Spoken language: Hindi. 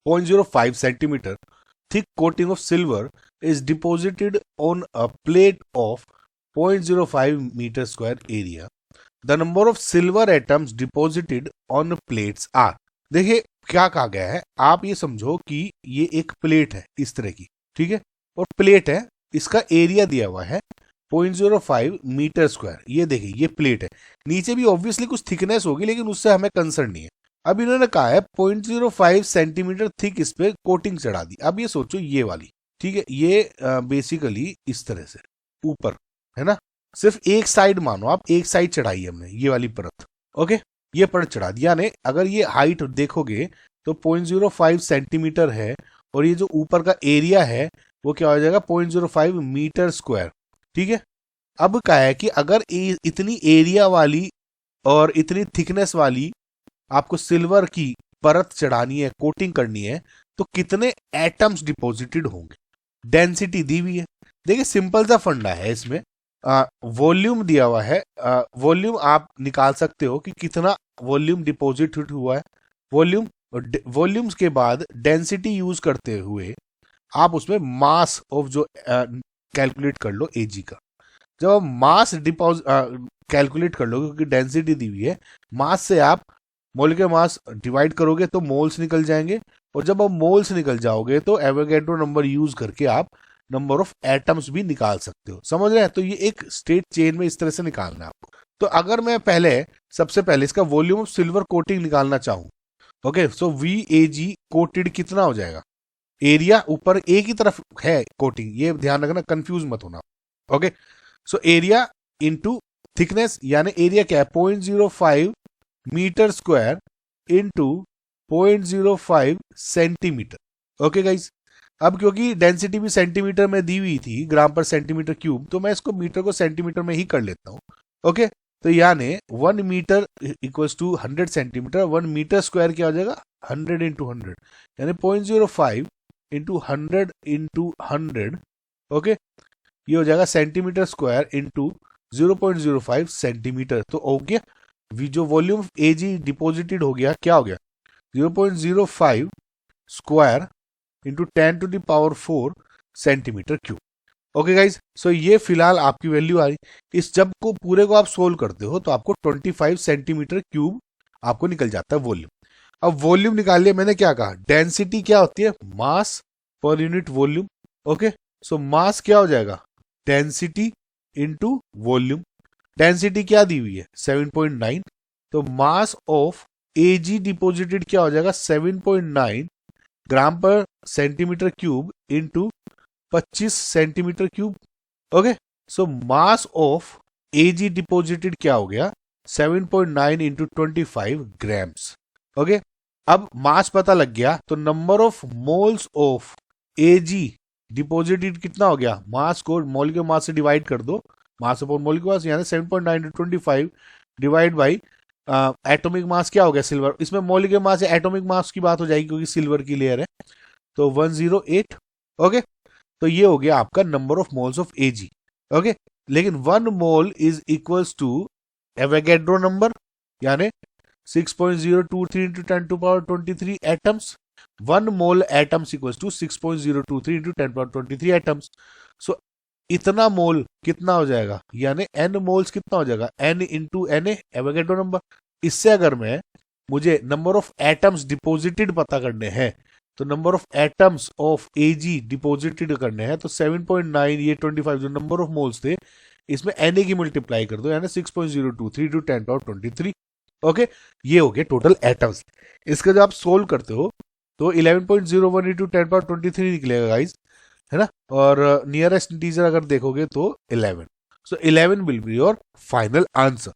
0.05 centimeter thick coating of silver is deposited on a plate of 0.05 meter square area. The number of silver atoms deposited on plates are. देखिए क्या कहा गया है, आप ये समझो कि ये एक प्लेट है इस तरह की, ठीक है, और प्लेट है, इसका एरिया दिया हुआ है 0.05 मीटर स्क्वायर। ये देखिए ये प्लेट है, नीचे भी ऑब्वियसली कुछ थिकनेस होगी लेकिन उससे हमें कंसर्न नहीं है। अब इन्होंने कहा है 0.05 सेंटीमीटर थिक इस पे कोटिंग चढ़ा दी। अब ये सोचो ये वाली, ठीक है, ये बेसिकली इस तरह से ऊपर है ना, सिर्फ एक साइड मानो आप, एक साइड चढ़ाई हमने ये वाली परत, ओके, ये परत चढ़ा दिया ने। अगर ये हाइट देखोगे तो 0.05 सेंटीमीटर है और ये जो ऊपर का एरिया है वो क्या हो जाएगा 0.05 मीटर स्क्वायर, ठीक है। अब क्या है कि अगर इतनी एरिया वाली और इतनी थिकनेस वाली आपको सिल्वर की परत चढ़ानी है, कोटिंग करनी है, तो कितने एटम्स डिपॉजिटेड होंगे। डेंसिटी दी हुई है, देखिए सिंपल सा फंडा है इसमें, वॉल्यूम दिया हुआ है, वॉल्यूम आप निकाल सकते हो कि कितना वॉल्यूम डिपॉजिटेड हुआ है। वॉल्यूम्स के बाद डेंसिटी यूज करते हुए आप उसमें मास ऑफ जो कैलकुलेट कर लो एजी का। जब आप मास कैलकुलेट कर लो क्योंकि डेंसिटी दी हुई है, मास से आप मोलिकुलर मास डिवाइड करोगे तो मोल्स निकल जाएंगे, और जब आप मोल्स निकल जाओगे तो एवोगैड्रो नंबर यूज करके आप नंबर ऑफ एटम्स भी निकाल सकते हो। समझ रहे हैं? तो ये एक स्टेट चेन में इस तरह से निकालना है आपको। तो अगर मैं सबसे पहले इसका वॉल्यूम ऑफ सिल्वर कोटिंग निकालना चाहूं, ओके, सो VAG कोटेड कितना हो जाएगा, एरिया ऊपर एक ही तरफ है कोटिंग, ये ध्यान रखना, कंफ्यूज मत होना, okay. So area into thickness, यानी एरिया क्या है 0.05 metre square into 0.05 centimetre, okay guys. अब क्योंकि डेंसिटी भी सेंटीमीटर में दी हुई थी, ग्राम पर सेंटीमीटर क्यूब, तो मैं इसको मीटर को सेंटीमीटर में ही कर लेता हूं, ओके। तो यानी 1 metre equals to 100 centimetre, 1 metre square क्या हो जाएगा 100 इंटू 100, यानी 0.05 इंटू 100 इंटू 100, ओके, ये हो जाएगा सेंटीमीटर स्क्वायर इंटू 0.05 सेंटीमीटर। तो हो गया जो वॉल्यूम एजी डिपॉजिटेड हो गया, क्या हो गया 0.05 square into 10 to the power 4 centimetre cube, okay guys. So ये फिलहाल आपकी वैल्यू आ रही। इस जब को पूरे को आप सोल्व करते हो तो आपको 25 सेंटीमीटर क्यूब आपको निकल जाता है वॉल्यूम। अब वॉल्यूम निकाल लिया, मैंने क्या कहा, डेंसिटी क्या होती है, मास पर यूनिट वॉल्यूम, ओके। सो मास क्या हो जाएगा, डेंसिटी इंटू वॉल्यूम। डेंसिटी क्या दी हुई है 7.9, तो मास ऑफ एजी डिपॉजिटेड क्या हो जाएगा 7.9 ग्राम पर centimetre cube into 25 centimetre cube, okay. So mass of AG deposited क्या हो गया 7.9 इंटू 25 ग्राम्स, ओके। अब मास पता लग गया तो number of moles of AG deposited कितना हो गया, मास को मॉलिक्यूलर मास से डिवाइड कर दो, मास अपॉन मॉलिक्यूलर मास, यानी 7.9 into 25 divide by atomic mass क्या हो गया सिल्वर, इसमें मॉलिक्यूलर मास या एटॉमिक मास की बात हो जाएगी क्योंकि सिल्वर की लेयर है, तो 108, ओके। तो ये हो गया आपका number of moles of AG, okay. लेकिन 1 mole is equals to Avogadro number, यानी 6.023 into 10 to power 23 atoms. 1 mole atoms equals to 6.023 into 10 power 23 atoms. So इतना मोल कितना हो जाएगा, यानी n मोल्स कितना हो जाएगा, n into Na Avogadro number. इससे अगर मुझे नंबर ऑफ एटम्स डिपॉजिटेड पता करने हैं तो number of atoms of AG deposited करने हैं, तो 7.9 ये 25 जो नंबर ऑफ मोल्स थे इसमें Na की मल्टीप्लाई कर दो, यानी 6.023 टू 10 पावर 23, ओके। ये हो गए टोटल एटम्स। इसका जब आप सोल्व करते हो तो 11.01 इंटू 10 पावर 23 निकलेगा गाइज, है ना, और नियरेस्ट इंटीजर अगर देखोगे तो 11, सो 11 will be your final answer.